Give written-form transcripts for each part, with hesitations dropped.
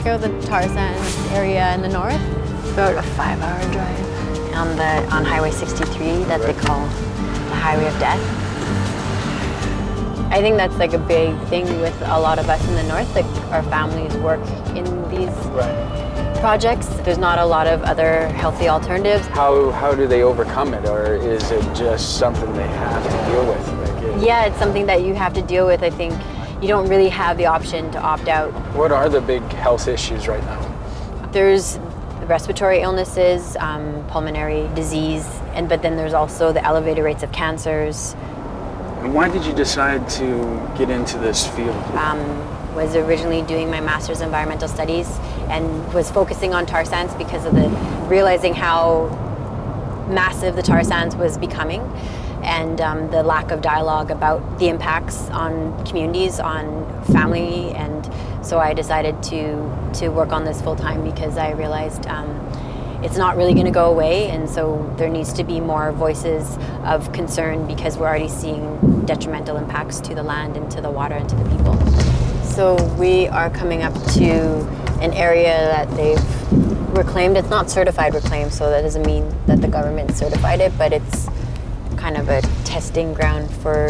check out the tar sands area in the north. About a 5-hour drive. On Highway 63 that they call the Highway of Death. I think that's like a big thing with a lot of us in the north. Like our families work in these projects. There's not a lot of other healthy alternatives. How do they overcome it, or is it just something they have to deal with? Yeah, it's something that you have to deal with. I think you don't really have the option to opt out. What are the big health issues right now? There's respiratory illnesses, pulmonary disease, but then there's also the elevated rates of cancers. And why did you decide to get into this field? Was originally doing my master's in environmental studies and was focusing on tar sands because of realizing how massive the tar sands was becoming, and the lack of dialogue about the impacts on communities, on family. And so I decided to work on this full time because I realized it's not really going to go away, and so there needs to be more voices of concern because we're already seeing detrimental impacts to the land and to the water and to the people. So we are coming up to an area that they've reclaimed. It's not certified reclaimed, so that doesn't mean that the government certified it, but it's kind of a testing ground for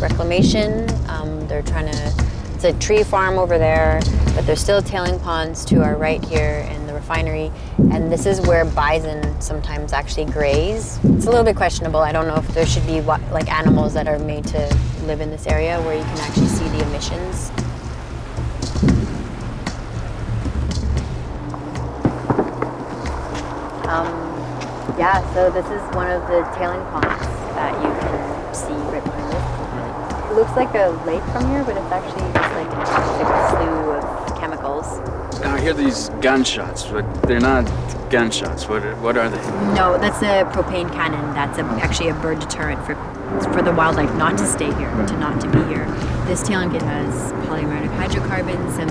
reclamation. It's a tree farm over there, but there's still tailing ponds to our right here and the refinery. And this is where bison sometimes actually graze. It's a little bit questionable. I don't know if there should be like animals that are made to live in this area where you can actually see the emissions. Yeah, so this is one of the tailing ponds that you can see right behind us. It looks like a lake from here, but it's actually just like a slew of chemicals. Now I hear these gunshots, but they're not gunshots. What are they? No, that's a propane cannon. That's actually a bird deterrent for the wildlife not to stay here, not to be here. This tailing pit has polyaromatic hydrocarbons, some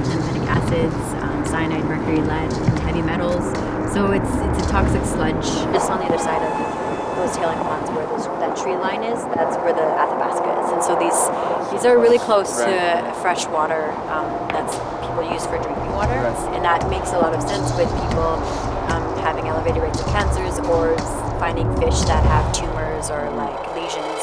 synthetic acids, cyanide, mercury, lead, and heavy metals. So it's a toxic sludge. Just on the other side of those tailing ponds where that tree line is, that's where the Athabasca is. And so these are really close to fresh water that's people use for drinking water. And that makes a lot of sense with people having elevated rates of cancers or finding fish that have tumors or like lesions.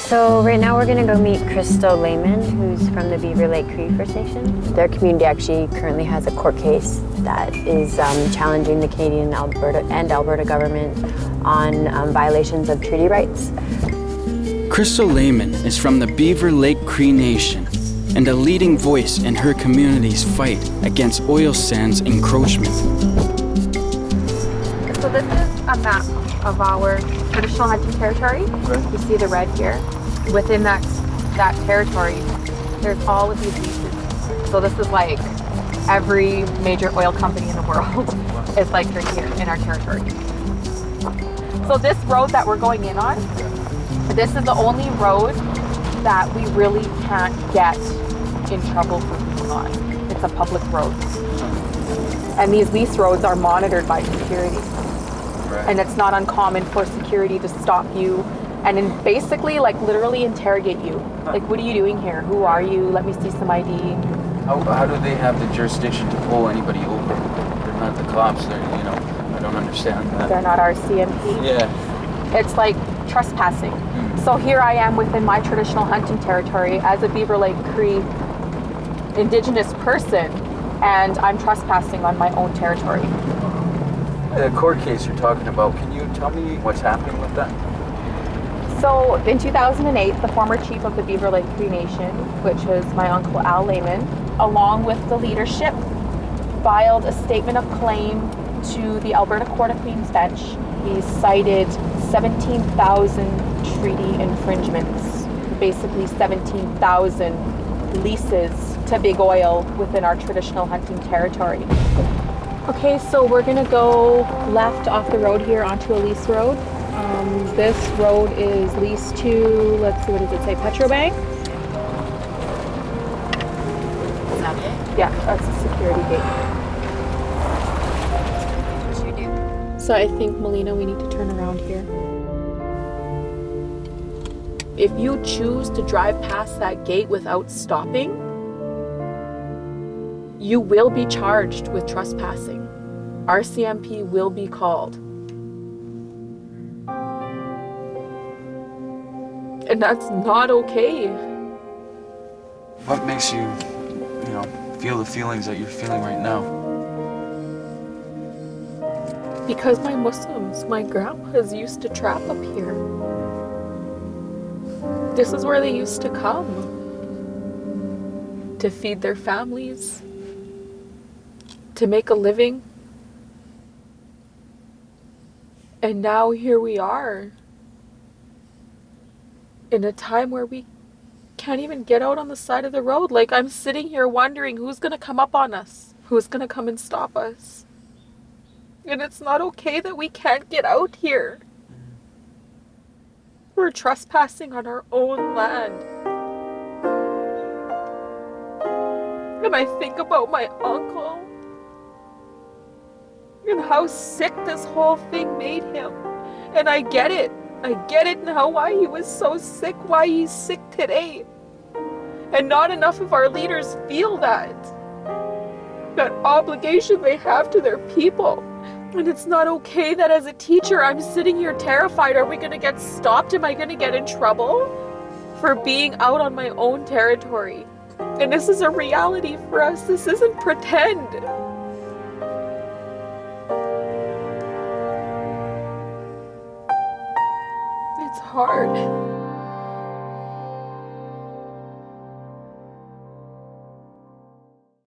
So right now we're gonna go meet Crystal Lehman, who's from the Beaver Lake Cree First Nation. Their community actually currently has a court case that is challenging the Canadian Alberta government on violations of treaty rights. Crystal Lehman is from the Beaver Lake Cree Nation and a leading voice in her community's fight against oil sands encroachment. So this is a map of our traditional hunting territory. You see the red here. Within that territory, there's all of these leases. So this is like every major oil company in the world is like right here in our territory. So this road that we're going in on, this is the only road that we really can't get in trouble for being on. It's a public road. And these lease roads are monitored by security. And it's not uncommon for security to stop you and basically like literally interrogate you. Like, what are you doing here? Who are you? Let me see some ID. How do they have the jurisdiction to pull anybody over? They're not the cops. I don't understand that. They're not RCMP. Yeah. It's like trespassing. So here I am within my traditional hunting territory as a Beaver Lake Cree Indigenous person, and I'm trespassing on my own territory. The court case you're talking about, can you tell me what's happening with that? So in 2008, the former chief of the Beaver Lake Cree Nation, which is my uncle Al Lehman, along with the leadership, filed a statement of claim to the Alberta Court of Queen's Bench. He cited 17,000 treaty infringements, basically 17,000 leases to big oil within our traditional hunting territory. Okay, so we're gonna go left off the road here onto a lease road. This road is leased to, let's see, what does it say, Petrobank? Is that it? Yeah, that's a security gate. What should we do? So I think, Melina, we need to turn around here. If you choose to drive past that gate without stopping, you will be charged with trespassing. RCMP will be called. And that's not okay. What makes you, feel the feelings that you're feeling right now? Because my grandpas used to trap up here. This is where they used to come to feed their families, to make a living. And now here we are in a time where we can't even get out on the side of the road. Like, I'm sitting here wondering who's gonna come up on us, who's gonna come and stop us. And it's not okay that we can't get out here. We're trespassing on our own land. And I think about my uncle and how sick this whole thing made him. And I get it. I get it now why he was so sick, why he's sick today. And not enough of our leaders feel that obligation they have to their people. And it's not okay that as a teacher, I'm sitting here terrified. Are we going to get stopped? Am I going to get in trouble for being out on my own territory? And this is a reality for us. This isn't pretend. It's hard.